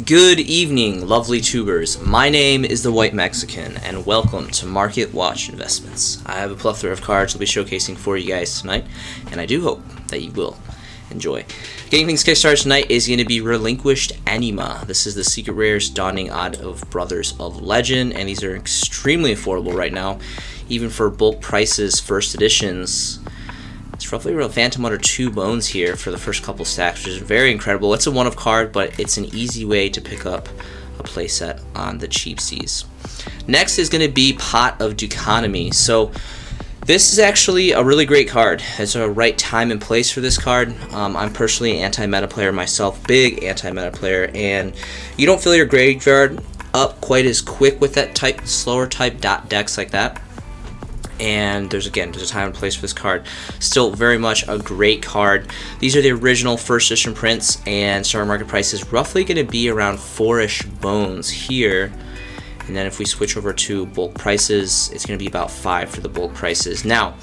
Good evening, lovely tubers. My name is the White Mexican, and welcome to Market Watch Investments. I have a plethora of cards I'll be showcasing for you guys tonight, and I do hope that you will enjoy. Getting things kickstarted tonight is going to be Relinquished Anima. This is the secret rares dawning out of Brothers of Legend, and these are extremely affordable right now, even for bulk prices, first editions. It's roughly around Phantom under 2 bones here for the first couple stacks, which is very incredible. It's a one-of card, but it's an easy way to pick up a playset on the cheapsies. Next is going to be Pot of Diconomy. So this is actually a really great card. It's a right time and place for this card. I'm personally an anti-meta player myself, big anti-meta player, and you don't fill your graveyard up quite as quick with that slower type dot decks like that. And there's a time and place for this card. Still very much a great card. These are the original first edition prints, and starting market price is roughly going to be around 4-ish bones here. And then if we switch over to bulk prices, it's going to be about 5 for the bulk prices. Now,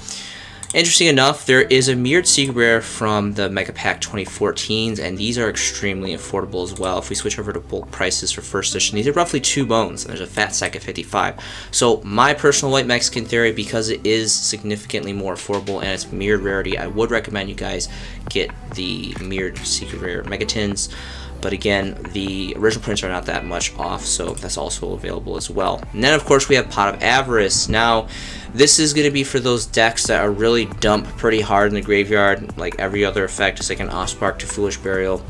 interesting enough, there is a mirrored secret rare from the Mega Pack 2014s, and these are extremely affordable as well. If we switch over to bulk prices for first edition, these are roughly 2 bones, and there's a fat stack at 55. So my personal White Mexican theory, because it is significantly more affordable and it's mirrored rarity, I would recommend you guys get the mirrored secret rare Megatins. But again, the original prints are not that much off, so that's also available as well. And then, of course, we have Pot of Avarice. Now, this is going to be for those decks that are really dump pretty hard in the graveyard, like every other effect. It's like an Offspark to Foolish Burial.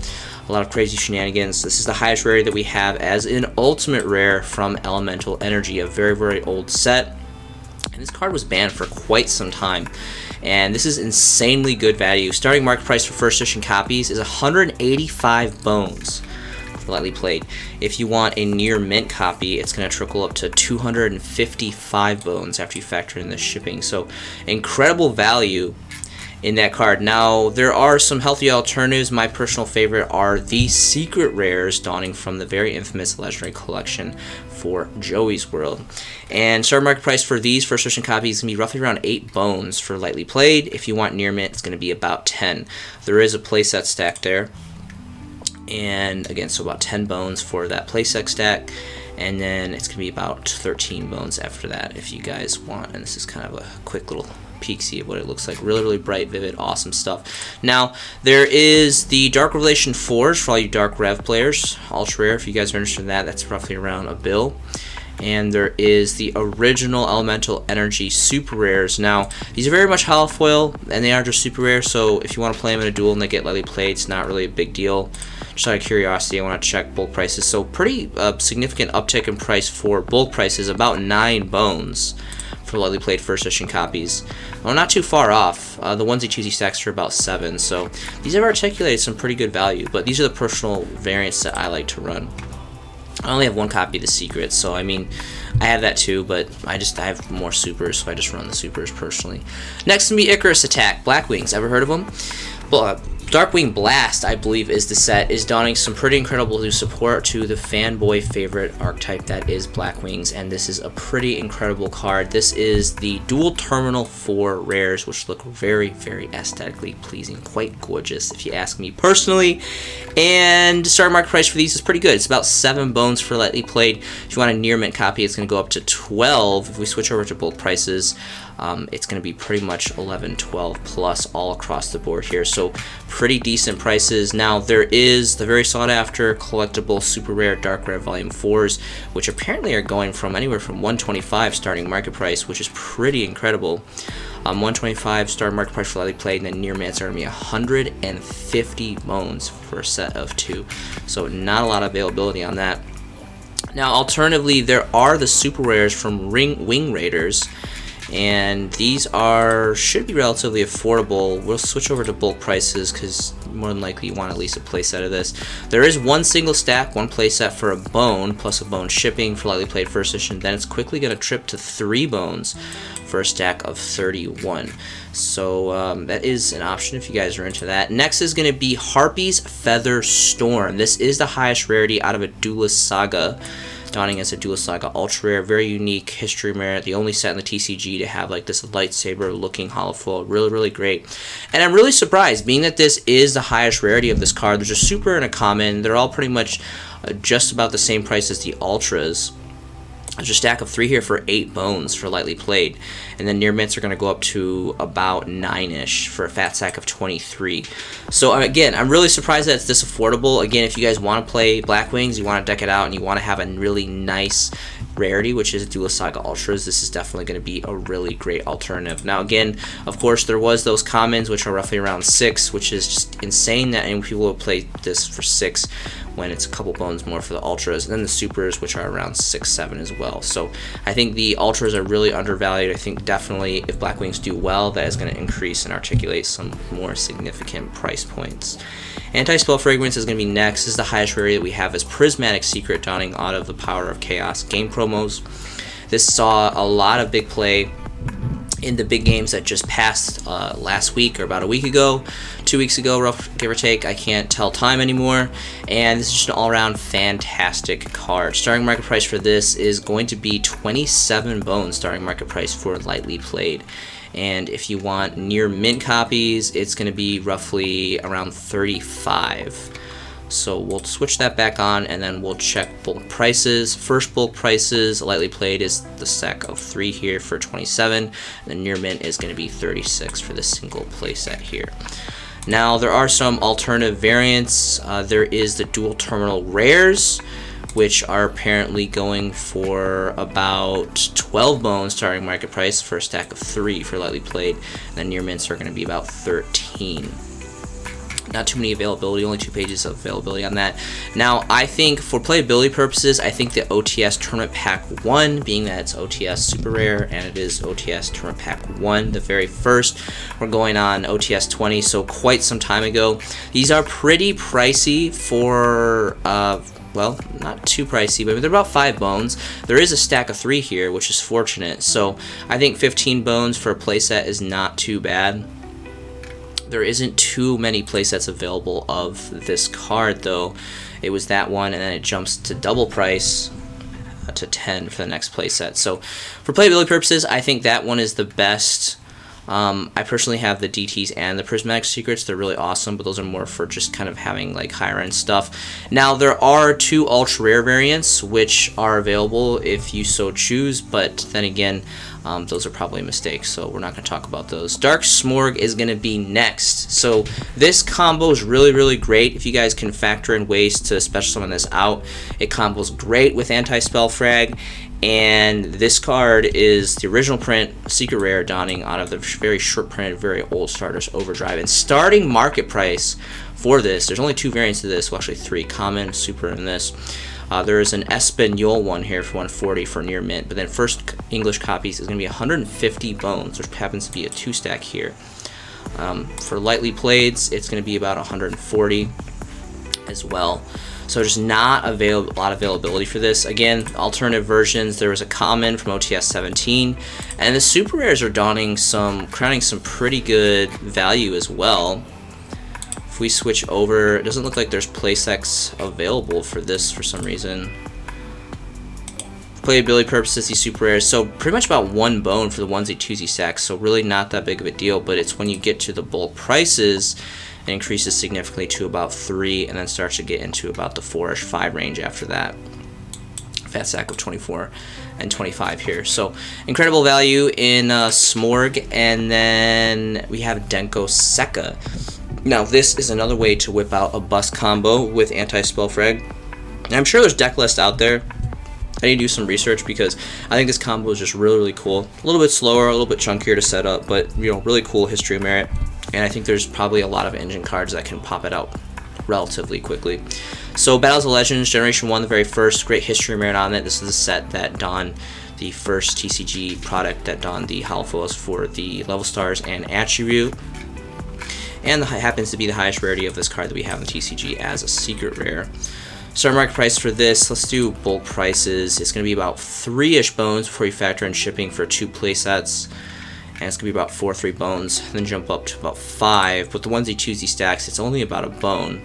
A lot of crazy shenanigans. This is the highest rarity that we have as an ultimate rare from Elemental Energy, a very, very old set. And this card was banned for quite some time. And this is insanely good value. Starting market price for first edition copies is 185 bones for lightly played. If you want a near mint copy, it's going to trickle up to 255 bones after you factor in the shipping. So incredible value in that card. Now, there are some healthy alternatives. My personal favorite are the secret rares dawning from the very infamous Legendary Collection for Joey's World. And starting market price for these first edition copies is going to be roughly around 8 bones for lightly played. If you want near mint, it's going to be about 10. There is a playset stack there. And again, so about 10 bones for that playset stack. And then it's going to be about 13 bones after that if you guys want. And this is kind of a quick little peek, see what it looks like. Really, really bright, vivid, awesome stuff. Now, there is the Dark Revelation 4s for all you Dark Rev players. Ultra rare, if you guys are interested in that, that's roughly around a bill. And there is the original Elemental Energy super rares. Now, these are very much hollow foil, and they are just super rare, so if you want to play them in a duel and they get lightly played, it's not really a big deal. Just out of curiosity, I want to check bulk prices. So pretty significant uptick in price for bulk prices, about 9 bones for lightly played first edition copies. Well, not too far off. The onesie-twosie stacks are about 7, so these have articulated some pretty good value, but these are the personal variants that I like to run. I only have 1 copy of the Secret, so I mean, I have that too, but I have more supers, so I just run the supers personally. Next to me, Icarus Attack, Blackwings. Ever heard of them? Well, Darkwing Blast, I believe, is the set, is donning some pretty incredible new support to the fanboy favorite archetype that is Blackwings, and this is a pretty incredible card. This is the dual terminal 4 rares, which look very, very aesthetically pleasing, quite gorgeous if you ask me personally. And starting market price for these is pretty good. It's about 7 bones for lightly played. If you want a near mint copy, it's going to go up to 12. If we switch over to bulk prices, it's going to be pretty much 11, 12 plus all across the board here. So pretty decent prices. Now, there is the very sought after collectible super rare Dark Rare Volume 4s, which apparently are going from anywhere from 125 starting market price, which is pretty incredible. 125 starting market price for lightly played, and then near mints are going to be 150 bones for a set of 2. So not a lot of availability on that. Now, alternatively, there are the super rares from Wing Raiders, and these should be relatively affordable. We'll switch over to bulk prices because more than likely you want at least a playset of this. There is 1 single stack, 1 playset for a bone, plus a bone shipping for lightly played first edition. Then it's quickly going to trip to 3 bones for a stack of 31. So that is an option if you guys are into that. Next is going to be Harpy's Feather Storm. This is the highest rarity out of a Duelist Saga. donning as a Dual Saga Ultra Rare. Very unique history rare. The only set in the TCG to have like this lightsaber looking hollow foil. Really, really great. And I'm really surprised, being that this is the highest rarity of this card. There's a super and a common. They're all pretty much just about the same price as the Ultras. There's a stack of 3 here for 8 bones for lightly played, and then near mints are going to go up to about 9-ish for a fat stack of 23. So again, I'm really surprised that it's this affordable. Again, if you guys want to play Blackwings, you want to deck it out, and you want to have a really nice rarity, which is Dual Saga Ultras, this is definitely going to be a really great alternative. Now again, of course, there was those commons, which are roughly around 6, which is just insane that any people will play this for 6 when it's a couple bones more for the Ultras, and then the Supers, which are around 6, 7 as well. So I think the Ultras are really undervalued. I think definitely if Blackwings do well, that is going to increase and articulate some more significant price points. Anti-Spell Fragrance is going to be next. This is the highest rarity that we have, is Prismatic Secret, donning out of the Power of Chaos game promos. This saw a lot of big play in the big games that just passed last week or about a week ago, 2 weeks ago, rough give or take. I can't tell time anymore. And this is just an all-around fantastic card. Starting market price for this is going to be 27 bones. Starting market price for lightly played. And if you want near mint copies, it's going to be roughly around 35. So we'll switch that back on, and then we'll check bulk prices. First bulk prices, lightly played, is the stack of 3 here for 27. And the near mint is going to be 36 for this single playset here. Now there are some alternative variants. There is the dual terminal rares, which are apparently going for about 12 bones starting market price for a stack of 3 for lightly played. And the near mints are going to be about 13. Not too many availability, only 2 pages of availability on that. Now, I think for playability purposes, I think the OTS Tournament Pack 1, being that it's OTS Super Rare and it is OTS Tournament Pack 1, the very first, we're going on OTS 20, so quite some time ago. These are pretty pricey for, well, not too pricey, but they're about 5 bones. There is a stack of 3 here, which is fortunate, so I think 15 bones for a playset is not too bad. There isn't too many playsets available of this card, though. It was that one, and then it jumps to double price to 10 for the next playset. So for playability purposes, I think that one is the best. I personally have the DTs and the Prismatic Secrets. They're really awesome, but those are more for just kind of having like higher end stuff. Now there are 2 ultra rare variants which are available if you so choose, but then again, those are probably mistakes, so we're not going to talk about those. Dark Smorg is going to be next. So this combo is really, really great. If you guys can factor in ways to special summon this out, it combos great with Anti-Spell Frag. And this card is the original print, Secret Rare, donning out of the very short printed, very old Stardust Overdrive. And starting market price for this, there's only 2 variants of this, well actually 3, common, super, and this. There is an Espanol one here for 140 for near mint, but then first English copies is going to be 150 bones, which happens to be a 2 stack here. For lightly playeds, it's going to be about 140 as well. So there's not a lot of availability for this. Again, alternative versions, there was a common from OTS 17, and the super rares are crowning some pretty good value as well. If we switch over, it doesn't look like there's playsets available for this for some reason. For playability purposes, these super rares, so pretty much about 1 bone for the onesie twosie stacks, so really not that big of a deal, but it's when you get to the bulk prices, it increases significantly to about 3, and then starts to get into about the 4-ish, 5 range after that. Fat stack of 24 and 25 here. So incredible value in Smorg, and then we have Denkoekka. Now this is another way to whip out a bust combo with Anti-Spell Frag. And I'm sure there's deck lists out there. I need to do some research because I think this combo is just really, really cool. A little bit slower, a little bit chunkier to set up, but you know, really cool history merit. And I think there's probably a lot of engine cards that can pop it out relatively quickly. So Battles of Legends, Generation 1, the very first, great history merit on it. This is the set that donned the first TCG product that donned the hollow foils for the level stars and attribute. And happens to be the highest rarity of this card that we have in TCG as a secret rare. Starting market price for this, let's do bulk prices. It's going to be about 3-ish bones before you factor in shipping for 2 playsets. And it's going to be about 4-3 bones, then jump up to about 5. But the onesie twosie stacks, it's only about a bone.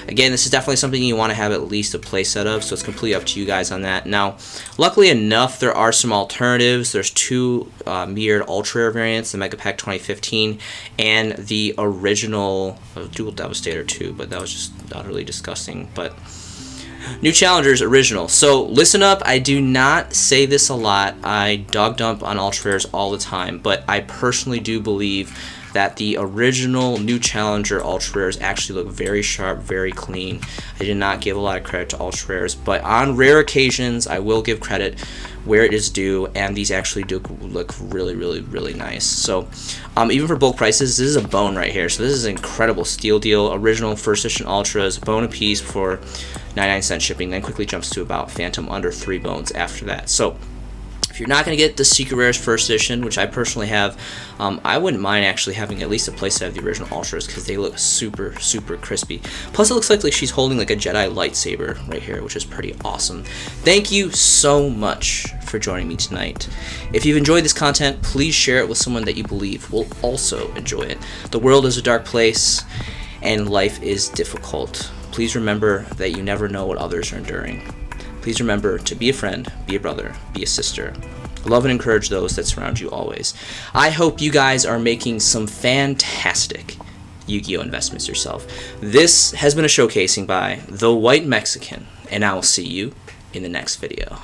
Again, this is definitely something you want to have at least a playset of, so it's completely up to you guys on that. Now, luckily enough, there are some alternatives. There's two mirrored ultra rare variants, the Mega Pack 2015 and the original Dual Devastator 2, but that was just utterly disgusting. But New Challengers original. So listen up, I do not say this a lot. I dog dump on ultra rares all the time, but I personally do believe that the original New Challenger ultra rares actually look very sharp, very clean. I did not give a lot of credit to ultra rares, but on rare occasions I will give credit where it is due, and these actually do look really, really, really nice. So even for bulk prices, this is a bone right here. So this is an incredible steal deal. Original first edition ultras, bone a piece for 99-cent shipping, then quickly jumps to about Phantom under 3 bones after that. So if you're not going to get the Secret Rares first edition, which I personally have, I wouldn't mind actually having at least a playset of the original Ultras because they look super, super crispy. Plus, it looks like she's holding like a Jedi lightsaber right here, which is pretty awesome. Thank you so much for joining me tonight. If you've enjoyed this content, please share it with someone that you believe will also enjoy it. The world is a dark place, and life is difficult. Please remember that you never know what others are enduring. Please remember to be a friend, be a brother, be a sister. Love and encourage those that surround you always. I hope you guys are making some fantastic Yu-Gi-Oh! Investments yourself. This has been a showcasing by The White Mexican, and I will see you in the next video.